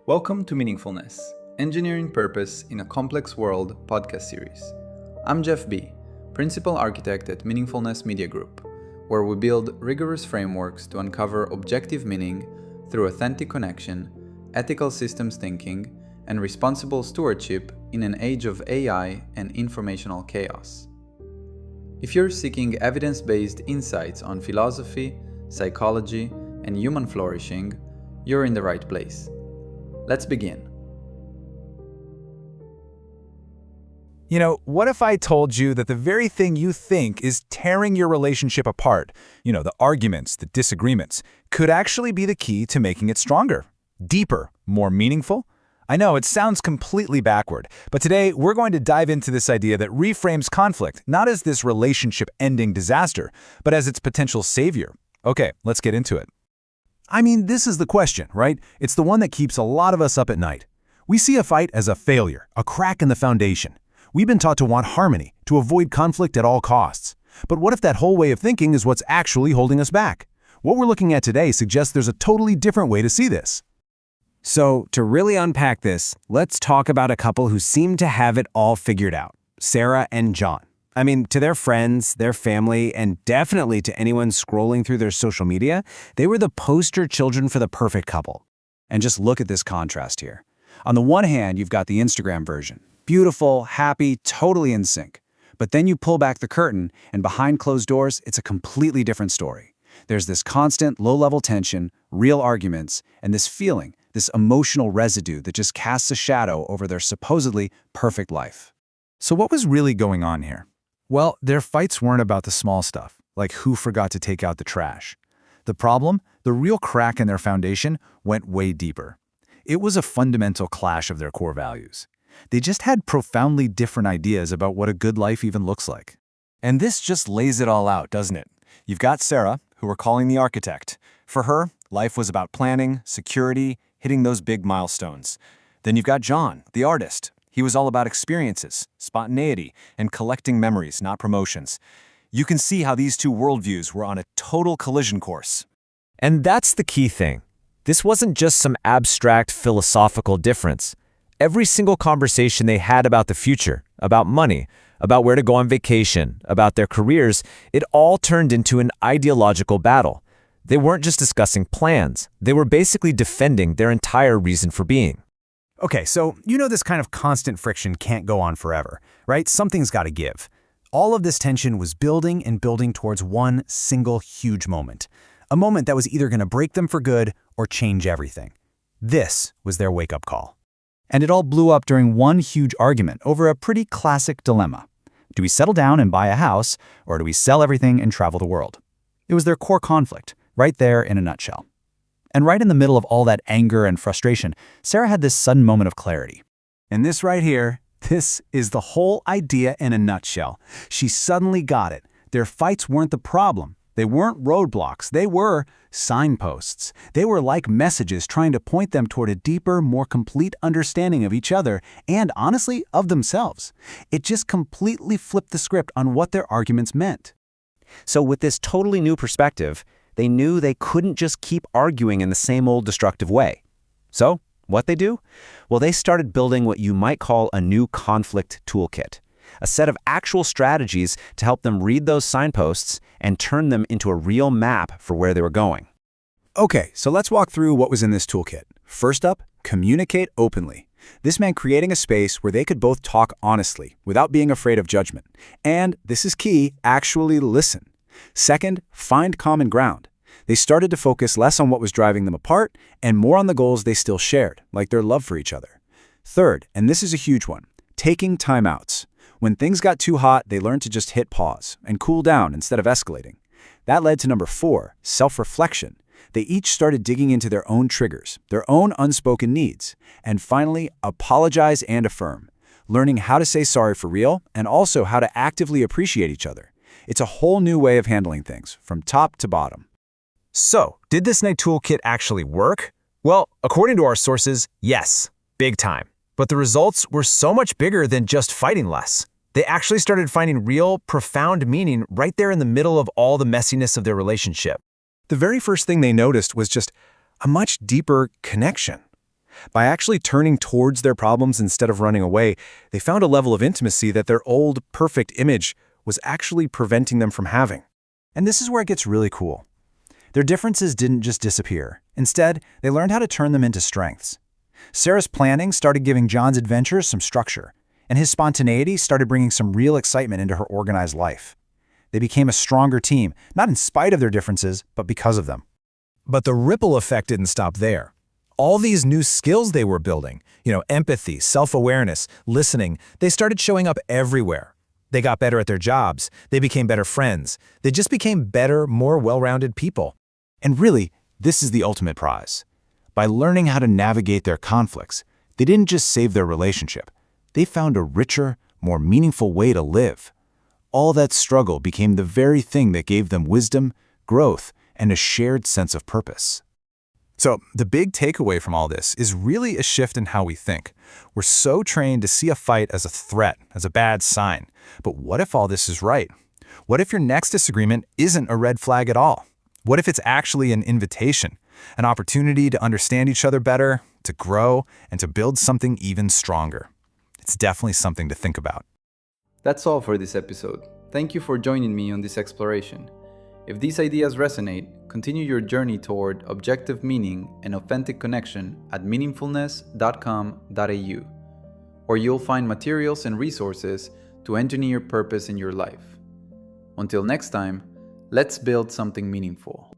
Welcome to Meaningfulness, Engineering Purpose in a Complex World podcast series. I'm Djeff B., Principal Architect at Meaningfulness Media Group, where we build rigorous frameworks to uncover objective meaning through authentic connection, ethical systems thinking, and responsible stewardship in an age of AI and informational chaos. If you're seeking evidence-based insights on philosophy, psychology, and human flourishing, you're in the right place. Let's begin. What if I told you that the very thing you think is tearing your relationship apart, the arguments, the disagreements, could actually be the key to making it stronger, deeper, more meaningful? I know it sounds completely backward, but today we're going to dive into this idea that reframes conflict not as this relationship-ending disaster, but as its potential savior. Okay, let's get into it. This is the question, right? It's the one that keeps a lot of us up at night. We see a fight as a failure, a crack in the foundation. We've been taught to want harmony, to avoid conflict at all costs. But what if that whole way of thinking is what's actually holding us back? What we're looking at today suggests there's a totally different way to see this. So, to really unpack this, let's talk about a couple who seem to have it all figured out, Sarah and John. To their friends, their family, and definitely to anyone scrolling through their social media, they were the poster children for the perfect couple. And just look at this contrast here. On the one hand, you've got the Instagram version. Beautiful, happy, totally in sync. But then you pull back the curtain, and behind closed doors, it's a completely different story. There's this constant, low-level tension, real arguments, and this feeling, this emotional residue that just casts a shadow over their supposedly perfect life. So what was really going on here? Well, their fights weren't about the small stuff, like who forgot to take out the trash. The problem, the real crack in their foundation, went way deeper. It was a fundamental clash of their core values. They just had profoundly different ideas about what a good life even looks like. And this just lays it all out, doesn't it? You've got Sarah, who we're calling the architect. For her, life was about planning, security, hitting those big milestones. Then you've got John, the artist. He was all about experiences, spontaneity, and collecting memories, not promotions. You can see how these two worldviews were on a total collision course. And that's the key thing. This wasn't just some abstract philosophical difference. Every single conversation they had about the future, about money, about where to go on vacation, about their careers, it all turned into an ideological battle. They weren't just discussing plans. They were basically defending their entire reason for being. Okay, so this kind of constant friction can't go on forever, right? Something's got to give. All of this tension was building and building towards one single huge moment. A moment that was either going to break them for good or change everything. This was their wake-up call. And it all blew up during one huge argument over a pretty classic dilemma. Do we settle down and buy a house, or do we sell everything and travel the world? It was their core conflict, right there in a nutshell. And right in the middle of all that anger and frustration, Sarah had this sudden moment of clarity. And this right here, this is the whole idea in a nutshell. She suddenly got it. Their fights weren't the problem. They weren't roadblocks. They were signposts. They were like messages trying to point them toward a deeper, more complete understanding of each other and, honestly, of themselves. It just completely flipped the script on what their arguments meant. So with this totally new perspective, they knew they couldn't just keep arguing in the same old destructive way. So, what they do? Well, they started building what you might call a new conflict toolkit, a set of actual strategies to help them read those signposts and turn them into a real map for where they were going. Okay, so let's walk through what was in this toolkit. First up, communicate openly. This meant creating a space where they could both talk honestly, without being afraid of judgment. And, this is key, actually listen. Second, find common ground. They started to focus less on what was driving them apart and more on the goals they still shared, like their love for each other. Third, and this is a huge one, taking timeouts. When things got too hot, they learned to just hit pause and cool down instead of escalating. That led to number 4, self-reflection. They each started digging into their own triggers, their own unspoken needs. And finally, apologize and affirm, learning how to say sorry for real and also how to actively appreciate each other. It's a whole new way of handling things, from top to bottom. So, did this night toolkit actually work? Well, according to our sources, yes, big time. But the results were so much bigger than just fighting less. They actually started finding real, profound meaning right there in the middle of all the messiness of their relationship. The very first thing they noticed was just a much deeper connection. By actually turning towards their problems instead of running away, they found a level of intimacy that their old, perfect image was actually preventing them from having. And this is where it gets really cool. Their differences didn't just disappear. Instead, they learned how to turn them into strengths. Sarah's planning started giving John's adventures some structure, and his spontaneity started bringing some real excitement into her organized life. They became a stronger team, not in spite of their differences, but because of them. But the ripple effect didn't stop there. All these new skills they were building, empathy, self-awareness, listening, they started showing up everywhere. They got better at their jobs. They became better friends. They just became better, more well-rounded people. And really, this is the ultimate prize. By learning how to navigate their conflicts, they didn't just save their relationship. They found a richer, more meaningful way to live. All that struggle became the very thing that gave them wisdom, growth, and a shared sense of purpose. So, the big takeaway from all this is really a shift in how we think. We're so trained to see a fight as a threat, as a bad sign. But what if all this is right? What if your next disagreement isn't a red flag at all? What if it's actually an invitation, an opportunity to understand each other better, to grow, and to build something even stronger? It's definitely something to think about. That's all for this episode. Thank you for joining me on this exploration. If these ideas resonate, continue your journey toward objective meaning and authentic connection at meaningfulness.com.au, where you'll find materials and resources to engineer purpose in your life. Until next time, let's build something meaningful.